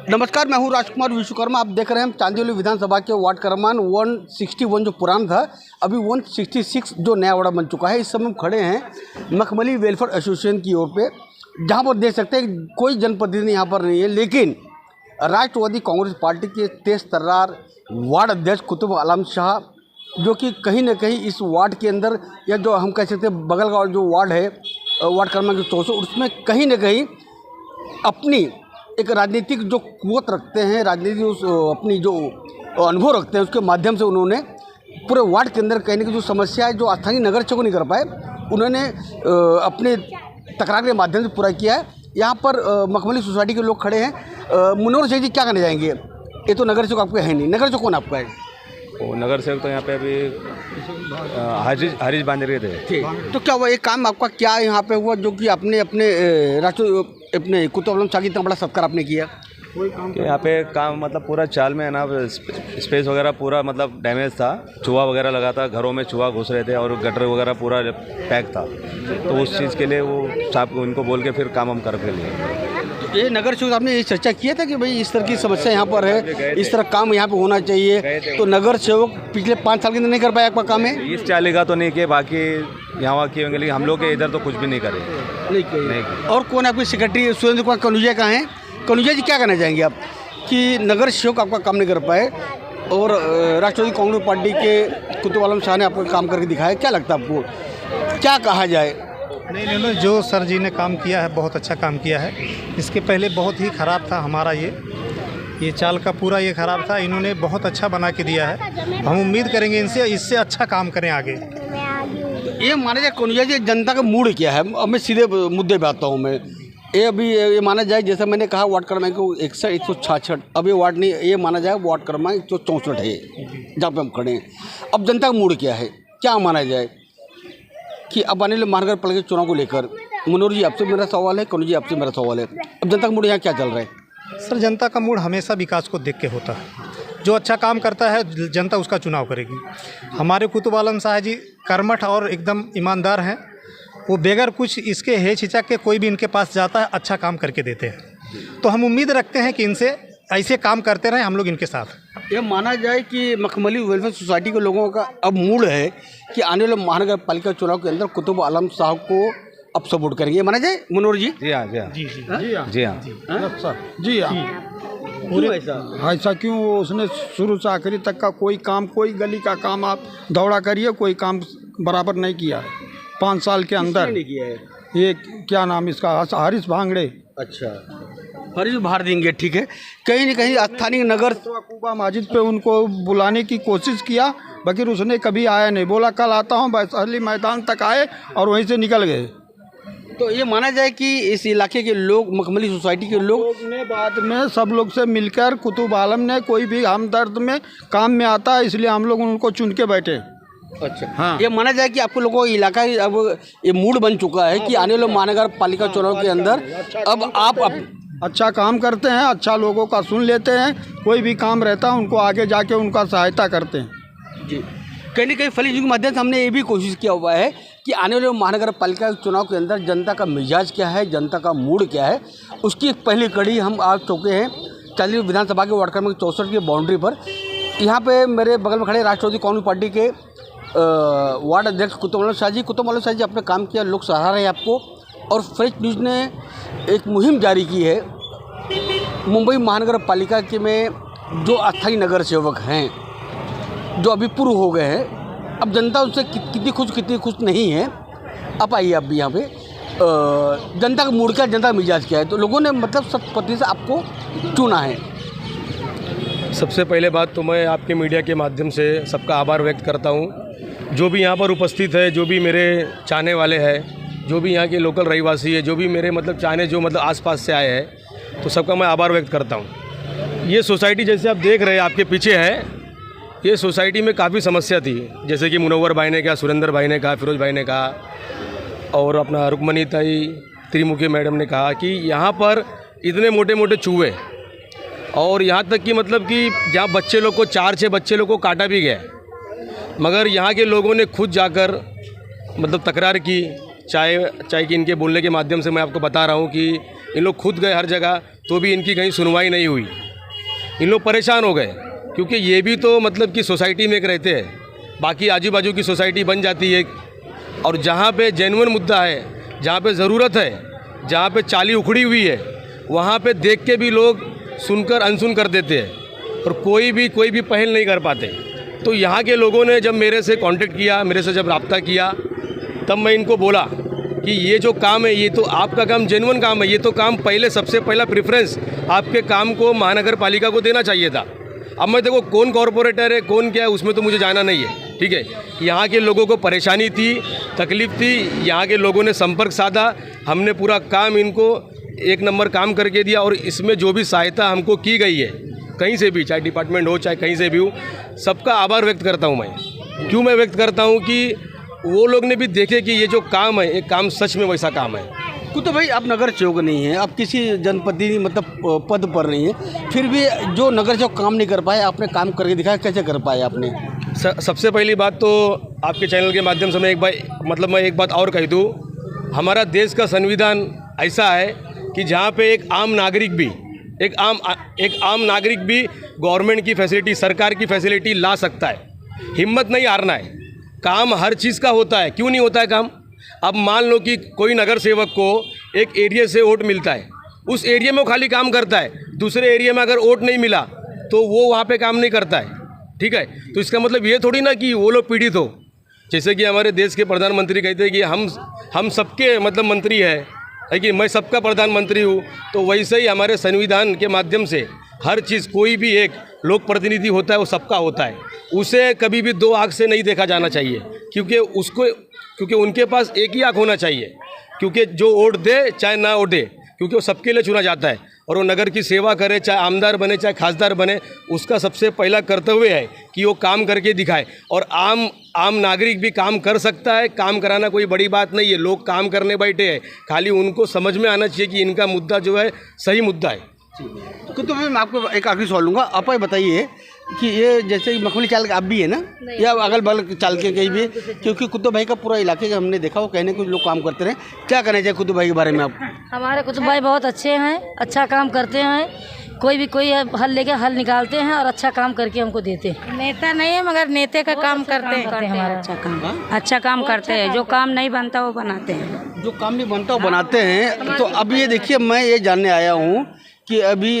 नमस्कार, मैं हूं राजकुमार विश्वकर्मा। आप देख रहे हैं चांदीवली विधानसभा के वार्ड क्रमांक 161 जो पुराना था, अभी 166 जो नया वार्ड बन चुका है। इस समय हम खड़े हैं मखमली वेलफेयर एसोसिएशन की ओर पे, जहां पर देख सकते हैं कोई जनप्रतिनिधि यहां पर नहीं है, लेकिन राष्ट्रवादी कांग्रेस पार्टी के तेज तर्रार वार्ड अध्यक्ष कुतुब आलम शाह, जो कि कहीं ना कहीं इस वार्ड के अंदर, या जो हम कह सकते हैं बगल का जो वार्ड है वार्ड क्रमांक 64, उसमें कहीं ना कहीं अपनी एक राजनीतिक जो कुवत रखते हैं, राजनीतिक अपनी जो अनुभव रखते हैं, उसके माध्यम से उन्होंने पूरे वार्ड के अंदर कहने की जो समस्या है, जो स्थानीय नगर को नहीं कर पाए, उन्होंने अपने तकरार के माध्यम से पूरा किया है। यहाँ पर मखमली सोसाइटी के लोग खड़े हैं। मनोहर सिंह जी, क्या कहना चाहेंगे? ये तो नगर सेवक आपका है नहीं, नगर सेवक कौन आपका है? वो नगर सेवक तो यहाँ पे अभी हरीश बांजरे थे। ठीक, तो क्या हुआ ये काम आपका क्या यहाँ पे हुआ, जो कि आपने अपने कुतुब आलम शाह की इतना बड़ा सत्कार आपने किया? कि यहाँ पे काम मतलब पूरा चाल में है ना, स्पेस वगैरह पूरा मतलब डैमेज था, चूहा वगैरह लगा था, घरों में चूहा घुस रहे थे और गटर वगैरह पूरा पैक था। तो उस चीज़ के लिए वो साहब को उनको बोल के फिर काम हम कर लिए। ये नगर सेवक आपने ये चर्चा किया था कि भाई इस तरह की समस्या यहाँ पर है, इस तरह काम यहाँ पे होना चाहिए, तो नगर सेवक पिछले 5 साल के अंदर नहीं कर पाया आपका काम है? इस चाली का तो नहीं किया, बाकी यहाँ की होंगे, लेकिन हम लोग के इधर तो कुछ भी नहीं करे। नहीं। और कौन आपकी सेक्रेटरी? सुरेंद्र कुमार कनुजिया का है। कनुजिया जी, क्या कहना चाहेंगे आप कि नगर सेवक आपका काम नहीं कर पाए और राष्ट्रवादी कांग्रेस पार्टी के कुतुब आलम शाह ने आपको काम करके दिखाया? क्या लगता है आपको, क्या कहा जाए? नहीं, जो सर जी ने काम किया है बहुत अच्छा काम किया है। इसके पहले बहुत ही ख़राब था हमारा ये चाल का पूरा ये ख़राब था। इन्होंने बहुत अच्छा बना के दिया है। हम उम्मीद करेंगे इनसे इससे अच्छा काम करें आगे। ये माना जाए कनुजिया जी, जनता का मूड क्या है? अब मैं सीधे मुद्दे पे आता हूँ। मैं ये माना जाए, जैसा मैंने कहा वार्ड क्रमांक 166, अब ये वार्ड नहीं, ये माना जाए वार्ड क्रमांक 164 है जहाँ पे हम खड़े हैं। अब जनता का मूड क्या है, क्या माना जाए कि अब आने वाले महानगर पालिका चुनाव को लेकर? मनोहर जी, आपसे मेरा सवाल है, कनुजी आपसे मेरा सवाल है, अब जनता का मूड यहाँ क्या चल रहा है? सर, जनता का मूड हमेशा विकास को देख के होता है। जो अच्छा काम करता है जनता उसका चुनाव करेगी। हमारे कुतुब आलम शाह जी कर्मठ और एकदम ईमानदार हैं। वो बेगर कुछ इसके हिचक के कोई भी इनके पास जाता है अच्छा काम करके देते हैं। तो हम उम्मीद रखते हैं कि इनसे ऐसे काम करते रहें हम लोग इनके साथ। यह माना जाए कि मखमली वेलफेयर सोसाइटी के लोगों का अब मूड है कि आने वाले महानगर पालिका चुनाव के अंदर कुतुब आलम साहब को अब सपोर्ट करेंगे, माना जाए? मनोहर जी? जी हाँ, जी हाँ, जी हाँ, जी हाँ, जी हाँ। ऐसा क्यों? उसने शुरू से आखिरी तक का कोई काम, कोई गली का काम आप दौड़ा करिए, कोई काम बराबर नहीं किया है 5 साल के अंदर। नहीं किया है। ये क्या नाम इसका, हरीश भांगड़े। अच्छा, हरीश बाहर देंगे, ठीक है। कहीं न कहीं स्थानीय नगर कुबा माजिद पे उनको बुलाने की कोशिश किया, मगर उसने कभी आया नहीं। बोला कल आता हूँ, वैशाली मैदान तक आए और वहीं से निकल गए। तो ये माना जाए कि इस इलाके के लोग, मखमली सोसाइटी के लोग ने बाद में सब लोग से मिलकर, कुतुब आलम ने कोई भी हमदर्द में काम में आता है, इसलिए हम लोग उनको चुन के बैठे। अच्छा, हाँ। ये माना जाए कि आपको लोगों का इलाका अब ये मूड बन चुका है कि आने वाले महानगर पालिका चुनाव के अंदर अब आप अच्छा काम करते हैं, अच्छा लोगों का सुन लेते हैं, कोई भी काम रहता है उनको आगे जाके उनका सहायता करते हैं। जी, कहीं ना कहीं फली के माध्यम से हमने ये भी कोशिश किया हुआ है कि आने वाले महानगर पालिका चुनाव के अंदर जनता का मिजाज क्या है, जनता का मूड क्या है, उसकी एक पहली कड़ी हम आ चुके हैं चांदीवली विधानसभा के वार्ड क्रमांक 64 की बाउंड्री पर। यहाँ पे मेरे बगल में खड़े राष्ट्रवादी कांग्रेस पार्टी के वार्ड अध्यक्ष कुतुब आलम शाह जी। कुतुब आलम शाह जी, आपने काम किया, लोग सराह रहे हैं आपको, और फ्रेश न्यूज़ ने एक मुहिम जारी की है मुंबई महानगर पालिका के में जो अस्थायी नगर सेवक हैं, जो अभी पूर्व हो गए हैं, अब जनता उनसे कितनी खुश नहीं है। अब आइए, आप भी यहाँ पे जनता का मूड क्या, जनता का मिजाज क्या है, तो लोगों ने मतलब सर्वसम्मति से आपको चुना है। सबसे पहले बात तो मैं आपके मीडिया के माध्यम से सबका आभार व्यक्त करता हूँ। जो भी यहाँ पर उपस्थित है, जो भी मेरे चाहने वाले हैं, जो भी यहाँ के लोकल रहीवासी है, जो भी मेरे मतलब चाहने जो मतलब आसपास से आए हैं, तो सबका मैं आभार व्यक्त करता हूँ। ये सोसाइटी जैसे आप देख रहे हैं आपके पीछे है, ये सोसाइटी में काफ़ी समस्या थी, जैसे कि मुनव्वर भाई ने कहा, सुरेंद्र भाई ने कहा, फिरोज भाई ने कहा, और अपना रुक्मणी ताई त्रिमुखी मैडम ने कहा कि यहाँ पर इतने मोटे मोटे चूहे, और यहाँ तक कि मतलब कि जहाँ बच्चे लोग को 4-6 बच्चे लोग को काटा भी गया, मगर यहाँ के लोगों ने खुद जाकर मतलब तकरार की। चाहे कि इनके बोलने के माध्यम से मैं आपको बता रहा हूँ कि इन लोग खुद गए हर जगह, तो भी इनकी कहीं सुनवाई नहीं हुई। इन लोग परेशान हो गए, क्योंकि ये भी तो मतलब कि सोसाइटी में एक रहते हैं, बाकी आजू बाजू की सोसाइटी बन जाती है, और जहाँ पे जेन्युइन मुद्दा है, जहाँ पे ज़रूरत है, जहाँ पे चाली उखड़ी हुई है, वहाँ पे देख के भी लोग सुनकर अनसुन कर देते हैं और कोई भी पहल नहीं कर पाते। तो यहाँ के लोगों ने जब मेरे से कांटेक्ट किया, मेरे से जब रब्ता किया, तब मैं इनको बोला कि ये जो काम है, ये तो आपका काम जेन्युइन काम है, ये तो काम पहले सबसे पहला प्रेफरेंस आपके काम को महानगर पालिका को देना चाहिए था। अब मैं देखो कौन कॉरपोरेटर है, कौन क्या है, उसमें तो मुझे जाना नहीं है, ठीक है। यहाँ के लोगों को परेशानी थी, तकलीफ़ थी, यहाँ के लोगों ने संपर्क साधा, हमने पूरा काम इनको एक नंबर काम करके दिया। और इसमें जो भी सहायता हमको की गई है, कहीं से भी, चाहे डिपार्टमेंट हो चाहे कहीं से भी हो, सबका आभार व्यक्त करता हूँ मैं। क्यों मैं व्यक्त करता हूँ कि वो लोग ने भी देखे कि ये जो काम है, एक काम सच में वैसा काम है। तो भाई आप नगर सेवक नहीं है, आप किसी जनप्रतिनिधि मतलब पद पर नहीं है, फिर भी जो नगर सेवक काम नहीं कर पाए, आपने काम करके दिखाया, कैसे कर पाए आपने? सबसे पहली बात तो आपके चैनल के माध्यम से मैं एक बात और कह दूँ, हमारा देश का संविधान ऐसा है कि जहाँ पे एक आम नागरिक भी गवर्नमेंट की फैसिलिटी, सरकार की फैसिलिटी ला सकता है। हिम्मत नहीं हारना है, काम हर चीज़ का होता है। क्यों नहीं होता है काम? अब मान लो कि कोई नगर सेवक को एक एरिया से वोट मिलता है, उस एरिया में वो खाली काम करता है, दूसरे एरिया में अगर वोट नहीं मिला तो वो वहाँ पे काम नहीं करता है, ठीक है। तो इसका मतलब ये थोड़ी ना कि वो लोग पीड़ित हो। जैसे कि हमारे देश के प्रधानमंत्री कहते हैं कि हम सबके मतलब मंत्री है कि मैं सबका प्रधानमंत्री हूँ, तो वैसे ही हमारे संविधान के माध्यम से हर चीज़, कोई भी एक लोक प्रतिनिधि होता है वो सबका होता है, उसे कभी भी दो आँख से नहीं देखा जाना चाहिए, क्योंकि उनके पास एक ही आँख होना चाहिए, क्योंकि जो वोट दे चाहे ना वोट दे, क्योंकि वो सबके लिए चुना जाता है और वो नगर की सेवा करे, चाहे आमदार बने चाहे खासदार बने, उसका सबसे पहला कर्तव्य है कि वो काम करके दिखाए। और आम नागरिक भी काम कर सकता है, काम कराना कोई बड़ी बात नहीं है। लोग काम करने बैठे हैं, खाली उनको समझ में आना चाहिए कि इनका मुद्दा जो है सही मुद्दा है। तो मैं आपको एक आखिरी सवाल लूँगा, आप ये बताइए कि ये जैसे मखमली चाल आप भी है ना, या अगल बगल चाल के कहीं भी, क्योंकि कुतुब भाई का पूरा इलाके का हमने देखा, वो कहने कुछ लोग काम करते रहे, क्या कहना चाहिए कुतुब भाई के बारे में आप? हमारे कुतुब भाई बहुत अच्छे हैं, अच्छा काम करते हैं, कोई हल लेके हल निकालते हैं और अच्छा काम करके हमको देते हैं। नेता नहीं है मगर नेता का काम करते हैं हमारा अच्छा काम करते हैं। जो काम नहीं बनता वो बनाते हैं, जो काम नहीं बनता वो बनाते हैं। तो अब ये देखिए, मैं ये जानने आया हूँ कि अभी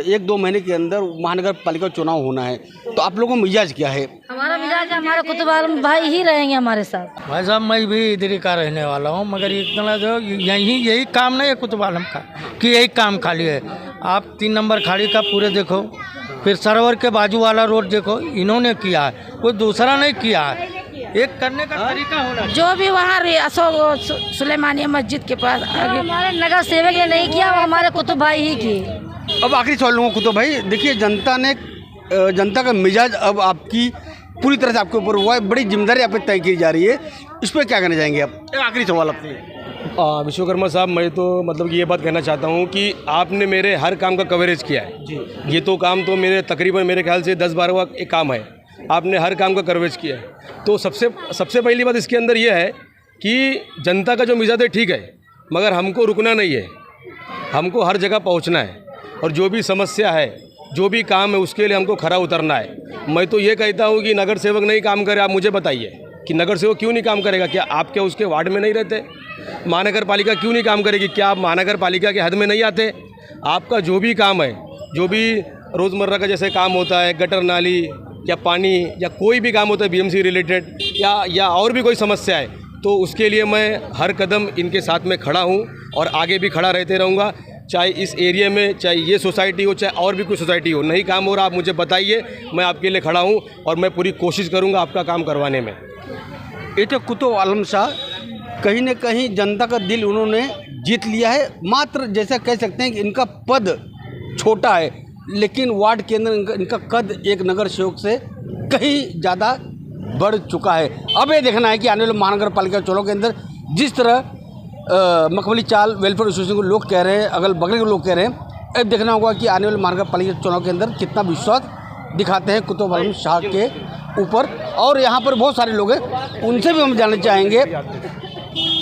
1-2 महीने के अंदर महानगर पालिका चुनाव होना है, तो आप लोगों का मिजाज क्या है? हमारा मिजाज, हमारे कुतुब आलम भाई ही रहेंगे हमारे साथ। भाई साहब, मैं भी इधर का रहने वाला हूँ, मगर इतना जो यही काम नहीं है कुतुब आलम का कि यही काम खाली है। आप 3 नंबर खाड़ी का पूरे देखो, फिर सरोवर के बाजू वाला रोड देखो, इन्होंने किया है, कोई दूसरा नहीं किया है। एक करने का तरीका होना चाहिए। जो भी वहाँ अशोक सुलेमानिया मस्जिद के पास हमारे नगर सेवक ने नहीं किया, वो हमारे कुतुब भाई ही किए। अब आखिरी सवाल लूँगा कुतुब भाई, देखिए जनता का मिजाज अब आपकी पूरी तरह से आपके ऊपर हुआ है, बड़ी जिम्मेदारी आप पे तय की जा रही है, इस पर क्या कहना चाहेंगे आप? एक आखिरी सवाल आपसे। विश्वकर्मा साहब, मैं तो मतलब कि ये बात कहना चाहता हूँ कि आपने मेरे हर काम का कवरेज किया है जी। ये तो काम तो तकरीबन मेरे ख्याल से 10-12वां एक काम है, आपने हर काम का कवरेज किया है। तो सबसे पहली बात इसके अंदर यह है कि जनता का जो मिजाज है ठीक है, मगर हमको रुकना नहीं है, हमको हर जगह पहुंचना है, और जो भी समस्या है, जो भी काम है, उसके लिए हमको खरा उतरना है। मैं तो ये कहता हूं कि नगर सेवक नहीं काम करे, आप मुझे बताइए कि नगर सेवक क्यों नहीं काम करेगा? क्या आप क्या उसके वार्ड में नहीं रहते? महानगर पालिका क्यों नहीं काम करेगी? क्या आप महानगर पालिका के हद में नहीं आते? आपका जो भी काम है, जो भी रोज़मर्रा का जैसे काम होता है, गटर नाली या पानी या कोई भी काम होता है बीएमसी रिलेटेड या और भी कोई समस्या है, तो उसके लिए मैं हर कदम इनके साथ में खड़ा हूँ और आगे भी खड़ा रहते रहूँगा। चाहे इस एरिया में, चाहे ये सोसाइटी हो, चाहे और भी कोई सोसाइटी हो, नहीं काम हो रहा आप मुझे बताइए, मैं आपके लिए खड़ा हूँ और मैं पूरी कोशिश करूँगा आपका काम करवाने में। ये तो कुतुब आलम शाह कहीं न कहीं जनता का दिल उन्होंने जीत लिया है। मात्र जैसा कह सकते हैं कि इनका पद छोटा है, लेकिन वार्ड के अंदर इनका कद एक नगर सेवक से कहीं ज़्यादा बढ़ चुका है। अब ये देखना है कि आने वाले महानगर पालिका चुनाव के अंदर जिस तरह मखमली चाल वेलफेयर एसोसिएशन को लोग कह रहे हैं, अगल बगल के लोग कह रहे हैं, अब देखना होगा कि आने वाले महानगर पालिका चुनाव के अंदर कितना विश्वास दिखाते हैं कुतुब आलम शाह के ऊपर। और यहाँ पर बहुत सारे लोग हैं, उनसे भी हम जानना चाहेंगे।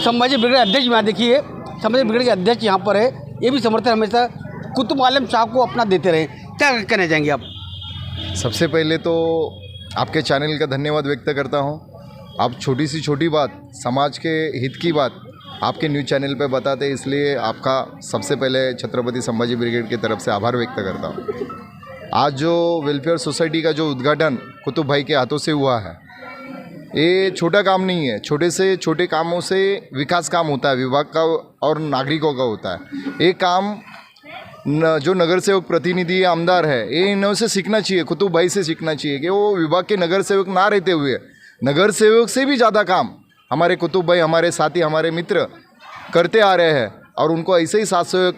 संभाजी ब्रिगेड अध्यक्ष यहाँ देखिए, संभाजी ब्रिगेड के अध्यक्ष यहाँ पर है, ये भी समर्थन हमेशा कुतुब आलम साहब को अपना देते रहे, क्या कहना चाहेंगे आप? सबसे पहले तो आपके चैनल का धन्यवाद व्यक्त करता हूं। आप छोटी सी छोटी बात, समाज के हित की बात आपके न्यूज़ चैनल पे बताते, इसलिए आपका सबसे पहले छत्रपति संभाजी ब्रिगेड की तरफ से आभार व्यक्त करता हूं। आज जो वेलफेयर सोसाइटी का जो उद्घाटन कुतुब भाई के हाथों से हुआ है, ये छोटा काम नहीं है। छोटे से छोटे कामों से विकास काम होता है, विभाग का और नागरिकों का होता है। ये काम जो नगर सेवक प्रतिनिधि आमदार है, ये इन्हों से सीखना चाहिए, कुतुब भाई से सीखना चाहिए कि वो विभाग के नगर सेवक ना रहते हुए नगर सेवक से भी ज़्यादा काम हमारे कुतुब भाई, हमारे साथी, हमारे मित्र करते आ रहे हैं। और उनको ऐसे ही साथ सहयोग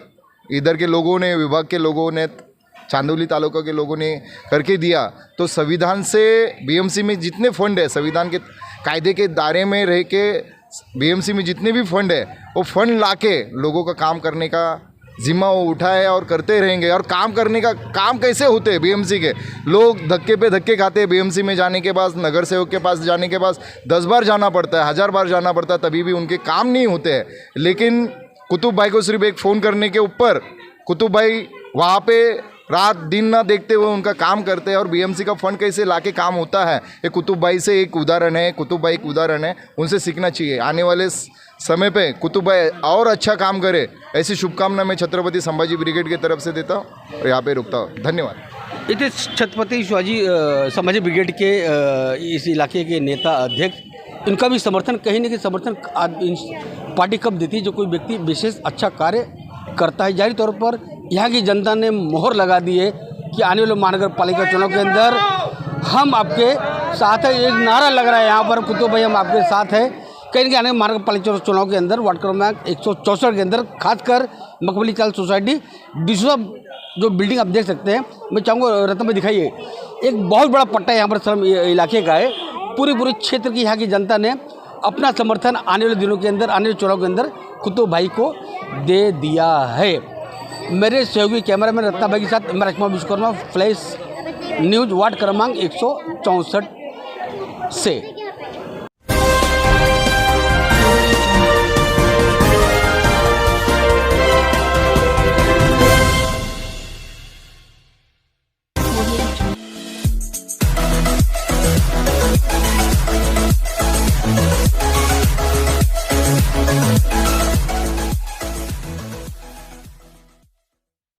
इधर के लोगों ने, विभाग के लोगों ने, चांदौली तालुका के लोगों ने करके दिया। तो संविधान से बीएमसी में जितने फंड है, संविधान के कायदे के दायरे में रह के बीएमसी में जितने भी फंड है, वो फंड लाके लोगों का काम करने का जिम्मा वो उठाए और करते रहेंगे। और काम करने का काम कैसे होते हैं बीएमसी के लोग धक्के पे धक्के खाते हैं। बीएमसी में जाने के बाद, नगर सेवक के पास जाने के बाद 10 बार जाना पड़ता है, 1000 बार जाना पड़ता है, तभी भी उनके काम नहीं होते हैं। लेकिन कुतुब भाई को सिर्फ एक फ़ोन करने के ऊपर कुतुब भाई वहाँ पे रात दिन ना देखते हुए उनका काम करते हैं। और बीएमसी का फंड कैसे लाके काम होता है, ये कुतुब भाई से एक उदाहरण है। कुतुब भाई एक उदाहरण है, उनसे सीखना चाहिए। आने वाले समय पे कुतुब भाई और अच्छा काम करे, ऐसी शुभकामना मैं छत्रपति संभाजी ब्रिगेड की तरफ से देता हूँ और यहाँ पे रुकता हूँ। धन्यवाद। इतने छत्रपति शिवाजी संभाजी ब्रिगेड के इस इलाके के नेता अध्यक्ष, इनका भी समर्थन कहीं ना कहीं समर्थन पार्टी कब देती है जो कोई व्यक्ति विशेष अच्छा कार्य करता है। जाहिर तौर पर यहाँ की जनता ने मोहर लगा दी है कि आने वाले महानगर पालिका चुनाव के अंदर हम आपके साथ है। एक नारा लग रहा है यहाँ पर, कुतुब भाई हम आपके साथ है। कहीं ना कहीं आने महानगर पालिका चुनाव के अंदर वार्ड क्रमांक 164 के अंदर, खासकर मखमली चाल सोसाइटी डिसूजा जो बिल्डिंग आप देख सकते हैं, मैं चाहूँगा रत्न में दिखाइए, एक बहुत बड़ा पट्टा यहाँ पर श्रम इलाके का है। पूरे क्षेत्र की यहाँ की जनता ने अपना समर्थन आने वाले दिनों के अंदर, आने वाले चुनाव के अंदर कुतुब भाई को दे दिया है। मेरे सहयोगी कैमरामैन रत्ना भाई के साथ मैं राजकुमार विश्वकर्मा, फ्लैश न्यूज़ वार्ड क्रमांक 164 से।